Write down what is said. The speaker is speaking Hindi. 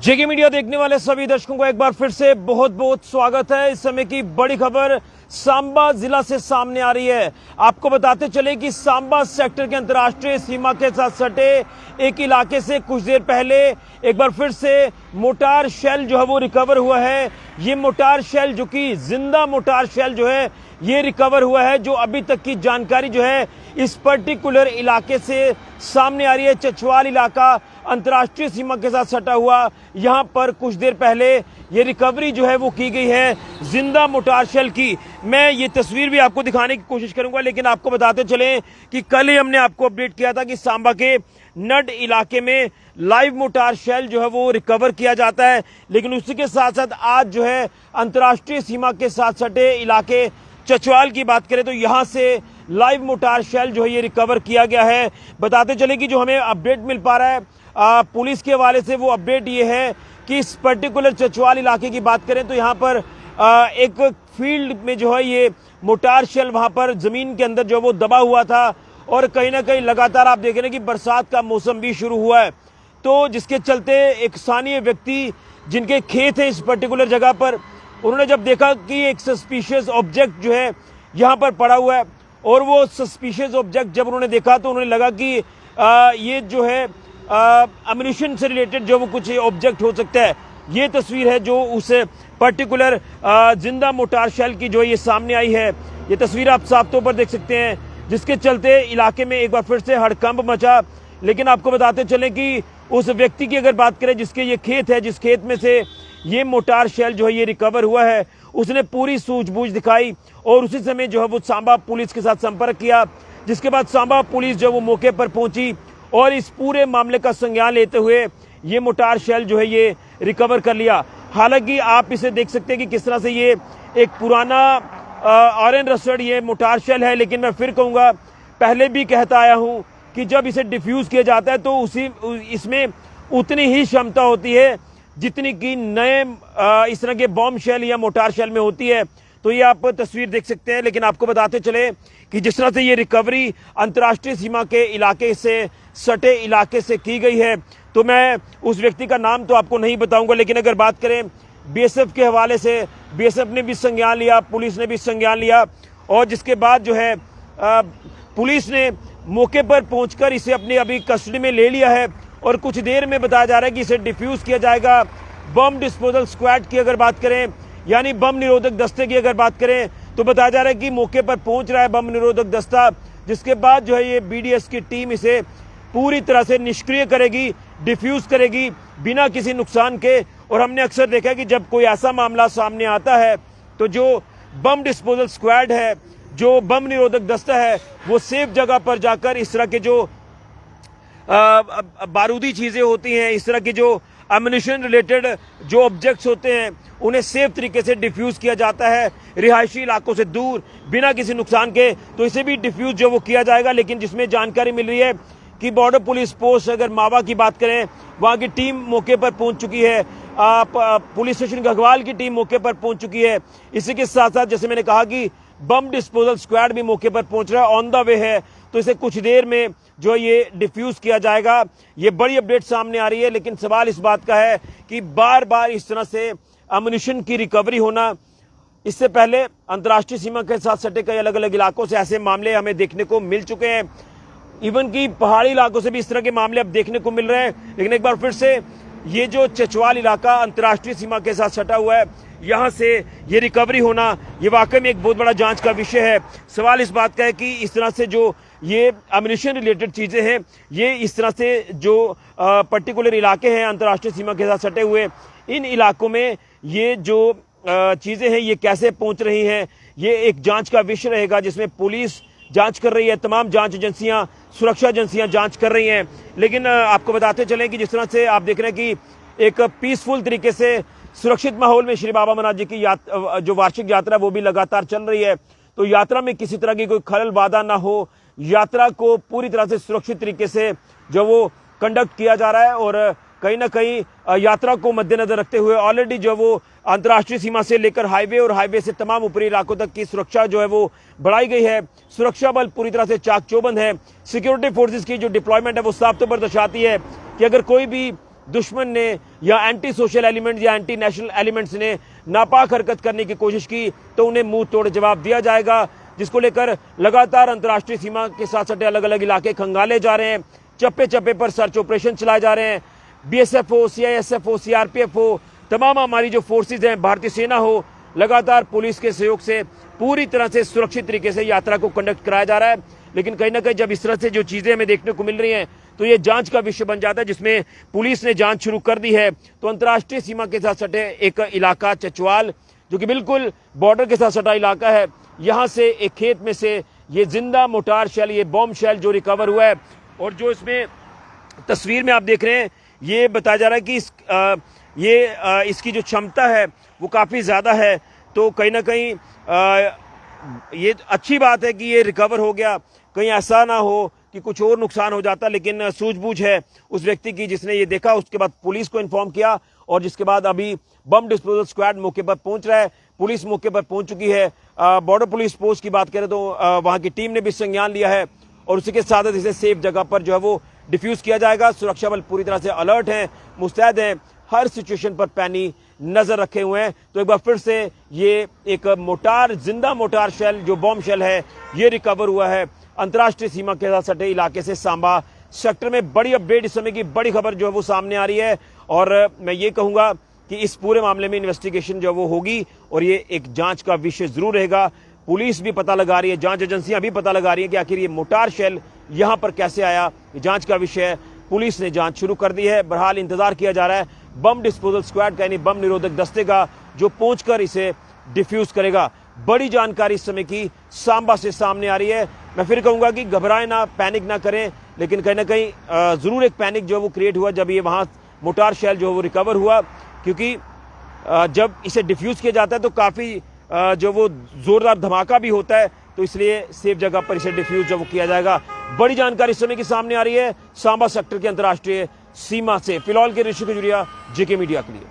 जेके मीडिया देखने वाले सभी दर्शकों को एक बार फिर से बहुत बहुत स्वागत है। इस समय की बड़ी खबर सांबा जिला से सामने आ रही है। आपको बताते चले कि सांबा सेक्टर के अंतर्राष्ट्रीय सीमा के साथ सटे एक इलाके से कुछ देर पहले एक बार फिर से मोटार शेल जो है वो रिकवर हुआ है। ये मोटार शेल जो कि जिंदा मोटार शेल जो है ये रिकवर हुआ है। जो अभी तक की जानकारी जो है इस पर्टिकुलर इलाके से सामने आ रही है। चचवाल इलाका अंतर्राष्ट्रीय सीमा के साथ सटा हुआ, यहां पर कुछ देर पहले ये रिकवरी जो है वो की गई है जिंदा मोटार शेल की। मैं ये तस्वीर भी आपको दिखाने की कोशिश करूंगा, लेकिन आपको बताते चलें कि कल ही हमने आपको अपडेट किया था कि सांबा के नड इलाके में लाइव मोटार शेल जो है वो रिकवर किया जाता है। लेकिन उसी के साथ साथ आज जो है अंतर्राष्ट्रीय सीमा के साथ सटे इलाके चचवाल की बात करें तो यहां से लाइव मोटार शेल जो है ये रिकवर किया गया है। बताते चले कि जो हमें अपडेट मिल पा रहा है पुलिस के हवाले से, वो अपडेट ये है कि इस पर्टिकुलर चचवाल इलाके की बात करें तो यहाँ पर एक फील्ड में जो है ये मोटार शेल वहां पर जमीन के अंदर जो वो दबा हुआ था और कहीं ना कहीं लगातार आप देख रहे हैं कि बरसात का मौसम भी शुरू हुआ है, तो जिसके चलते एक स्थानीय व्यक्ति जिनके खेत है इस पर्टिकुलर जगह पर, उन्होंने जब देखा कि एक सस्पिशियस ऑब्जेक्ट जो है यहाँ पर पड़ा हुआ है और वो सस्पिशियस ऑब्जेक्ट जब उन्होंने देखा तो उन्हें लगा कि ये जो है अम्यूनिशन से रिलेटेड जो वो कुछ ऑब्जेक्ट हो सकता है। ये तस्वीर है जो उस पर्टिकुलर जिंदा मोटार शेल की जो ये सामने आई है। ये तस्वीर आप साफ तौर पर देख सकते हैं, जिसके चलते इलाके में एक बार फिर से हड़कंप मचा। लेकिन आपको बताते चलें कि उस व्यक्ति की अगर बात करें जिसके ये खेत है, जिस खेत में से ये मोटार शेल जो है ये रिकवर हुआ है, उसने पूरी सूझबूझ दिखाई और उसी समय जो है वो सांबा पुलिस के साथ संपर्क किया, जिसके बाद सांबा पुलिस जो वो मौके पर पहुंची और इस पूरे मामले का संज्ञान लेते हुए ये मोटार शेल जो है ये रिकवर कर लिया। हालांकि आप इसे देख सकते हैं कि किस तरह से ये एक पुराना आयरन रस्टेड ये मोटार शेल है। लेकिन मैं फिर कहूँगा, पहले भी कहता आया हूँ कि जब इसे डिफ्यूज किया जाता है तो इसमें उतनी ही क्षमता होती है जितनी कि नए इस तरह के बॉम्ब शेल या मोटार शेल में होती है। तो ये आप तस्वीर देख सकते हैं। लेकिन आपको बताते चले कि जिस तरह से ये रिकवरी अंतर्राष्ट्रीय सीमा के इलाके से सटे इलाके से की गई है, तो मैं उस व्यक्ति का नाम तो आपको नहीं बताऊंगा। लेकिन अगर बात करें बीएसएफ के हवाले से, बीएसएफ ने भी संज्ञान लिया, पुलिस ने भी संज्ञान लिया और जिसके बाद जो है पुलिस ने मौके पर पहुंचकर इसे अपनी अभी कस्टडी में ले लिया है और कुछ देर में बताया जा रहा है कि इसे डिफ्यूज किया जाएगा। बम डिस्पोजल स्क्वाड की अगर बात करें, यानी बम निरोधक दस्ते की अगर बात करें, तो बताया जा रहा है कि मौके पर पहुंच रहा है बम निरोधक दस्ता, जिसके बाद जो है ये बीडीएस की टीम इसे पूरी तरह से निष्क्रिय करेगी, डिफ्यूज करेगी बिना किसी नुकसान के। और हमने अक्सर देखा है कि जब कोई ऐसा मामला सामने आता है तो जो बम डिस्पोजल स्क्वाड है, जो बम निरोधक दस्ता है, वो सेफ जगह पर जाकर इस तरह के जो बारूदी चीजें होती हैं, इस तरह की जो अम्यूनिशन रिलेटेड जो ऑब्जेक्ट्स होते हैं, उन्हें सेफ तरीके से डिफ्यूज किया जाता है रिहायशी इलाकों से दूर बिना किसी नुकसान के। तो इसे भी डिफ्यूज जो वो किया जाएगा। लेकिन जिसमें जानकारी मिल रही है कि बॉर्डर पुलिस पोस्ट अगर मावा की बात करें, वहां की टीम मौके पर पहुंच चुकी है, पुलिस स्टेशन गढ़वाल की टीम मौके पर पहुंच चुकी है। इसी के साथ साथ जैसे मैंने कहा कि बम डिस्पोजल स्क्वाड भी मौके पर पहुंच रहा है, ऑन द वे है, तो इसे कुछ देर में जो ये डिफ्यूज किया जाएगा। ये बड़ी अपडेट सामने आ रही है। लेकिन सवाल इस बात का है कि बार बार इस तरह से अम्यूनिशन की रिकवरी होना, इससे पहले अंतर्राष्ट्रीय सीमा के साथ सटे कई अलग अलग इलाकों से ऐसे मामले हमें देखने को मिल चुके हैं। इवन की पहाड़ी इलाकों से भी इस तरह के मामले अब देखने को मिल रहे हैं। लेकिन एक बार फिर से ये जो चचवाल इलाका अंतर्राष्ट्रीय सीमा के साथ सटा हुआ है, यहाँ से ये रिकवरी होना ये वाकई में एक बहुत बड़ा जांच का विषय है। सवाल इस बात का है कि इस तरह से जो ये अम्यूनिशन रिलेटेड चीजें हैं, ये इस तरह से जो पर्टिकुलर इलाके हैं अंतर्राष्ट्रीय सीमा के साथ सटे हुए, इन इलाकों में ये जो चीजें हैं ये कैसे पहुंच रही हैं, ये एक जांच का विषय रहेगा, जिसमें पुलिस जांच कर रही है, तमाम जांच एजेंसियां, सुरक्षा एजेंसियां जांच कर रही हैं। लेकिन आपको बताते चलें कि जिस तरह से आप देख रहे हैं कि एक पीसफुल तरीके से सुरक्षित माहौल में श्री बाबा अमरनाथ जी की जो वार्षिक यात्रा वो भी लगातार चल रही है, तो यात्रा में किसी तरह की कोई खलल बाधा ना हो, यात्रा को पूरी तरह से सुरक्षित तरीके से जो वो कंडक्ट किया जा रहा है। और कहीं ना कहीं यात्रा को मद्देनजर रखते हुए ऑलरेडी जो वो अंतर्राष्ट्रीय सीमा से लेकर हाईवे और हाईवे से तमाम ऊपरी इलाकों तक की सुरक्षा जो है वो बढ़ाई गई है। सुरक्षा बल पूरी तरह से चाक चौबंद है। सिक्योरिटी फोर्सेस की जो डिप्लॉयमेंट है वो साफ तौर पर दर्शाती है कि अगर कोई भी दुश्मन ने या एंटी सोशल एलिमेंट या एंटी नेशनल एलिमेंट्स ने नापाक हरकत करने की कोशिश की तो उन्हें मुंह तोड़ जवाब दिया जाएगा, जिसको लेकर लगातार अंतर्राष्ट्रीय सीमा के साथ सटे अलग अलग इलाके खंगाले जा रहे हैं। चप्पे चप्पे पर सर्च ऑपरेशन चलाए जा रहे हैं। बीएसएफ हो, सीआईएसएफ हो, सीआरपीएफ हो, तमाम हमारी जो फोर्सेज हैं, भारतीय सेना हो, लगातार पुलिस के सहयोग से पूरी तरह से सुरक्षित तरीके से यात्रा को कंडक्ट कराया जा रहा है। लेकिन कहीं ना कहीं जब इस तरह से जो चीजें हमें देखने को मिल रही हैं तो ये जांच का विषय बन जाता है, जिसमें पुलिस ने जांच शुरू कर दी है। तो अंतर्राष्ट्रीय सीमा के साथ सटे एक इलाका चचवाल, जो कि बिल्कुल बॉर्डर के साथ सटा इलाका है, यहां से एक खेत में से ये जिंदा मोटार शेल, ये बॉम्ब शेल जो रिकवर हुआ है, और जो इसमें तस्वीर में आप देख रहे हैं, ये बताया जा रहा है कि इसकी जो क्षमता है वो काफी ज्यादा है। तो कहीं ना कहीं ये अच्छी बात है कि ये रिकवर हो गया। कहीं ऐसा ना हो कि कुछ और नुकसान हो जाता, लेकिन सूझबूझ है उस व्यक्ति की जिसने ये देखा, उसके बाद पुलिस को इन्फॉर्म किया, और जिसके बाद अभी बम डिस्पोजल स्क्वाड मौके पर पहुंच रहा है। पुलिस मौके पर पहुंच चुकी है। बॉर्डर पुलिस पोस्ट की बात करें तो वहां की टीम ने भी संज्ञान लिया है, और उसी के साथ इसे सेफ जगह पर जो है वो डिफ्यूज किया जाएगा। सुरक्षा बल पूरी तरह से अलर्ट हैं, मुस्तैद हैं, हर सिचुएशन पर पैनी नजर रखे हुए हैं। तो एक बार फिर से ये एक मोटार, जिंदा मोटार शेल जो बॉम्ब शेल है, ये रिकवर हुआ है अंतर्राष्ट्रीय सीमा के साथ सटे इलाके से। सांबा सेक्टर में बड़ी अपडेट, इस समय की बड़ी खबर जो है वो सामने आ रही है, और मैं ये कहूंगा कि इस पूरे मामले में इन्वेस्टिगेशन जो वो होगी, और ये एक जांच का विषय जरूर रहेगा। पुलिस भी पता लगा रही है, जांच एजेंसियां भी पता लगा रही है कि आखिर ये मोटार शेल यहां पर कैसे आया। ये जांच का विषय है, पुलिस ने जांच शुरू कर दी है। बहरहाल इंतजार किया जा रहा है बम डिस्पोजल स्क्वाड का, यानी बम निरोधक दस्ते का, जो पहुंचकर इसे डिफ्यूज करेगा। बड़ी जानकारी इस समय की सांबा से सामने आ रही है। मैं फिर कहूंगा कि घबराएं ना, पैनिक ना करें, लेकिन कहीं ना कहीं जरूर एक पैनिक जो वो क्रिएट हुआ जब ये वहां मोटार शेल जो वो रिकवर हुआ, क्योंकि जब इसे डिफ्यूज किया जाता है तो काफी जो वो जोरदार धमाका भी होता है, तो इसलिए सेफ जगह पर इसे डिफ्यूज जो वो किया जाएगा। बड़ी जानकारी इस समय की सामने आ रही है सांबा सेक्टर के अंतर्राष्ट्रीय सीमा से। फिलहाल के ऋषि खजुरिया, जेके मीडिया के लिए।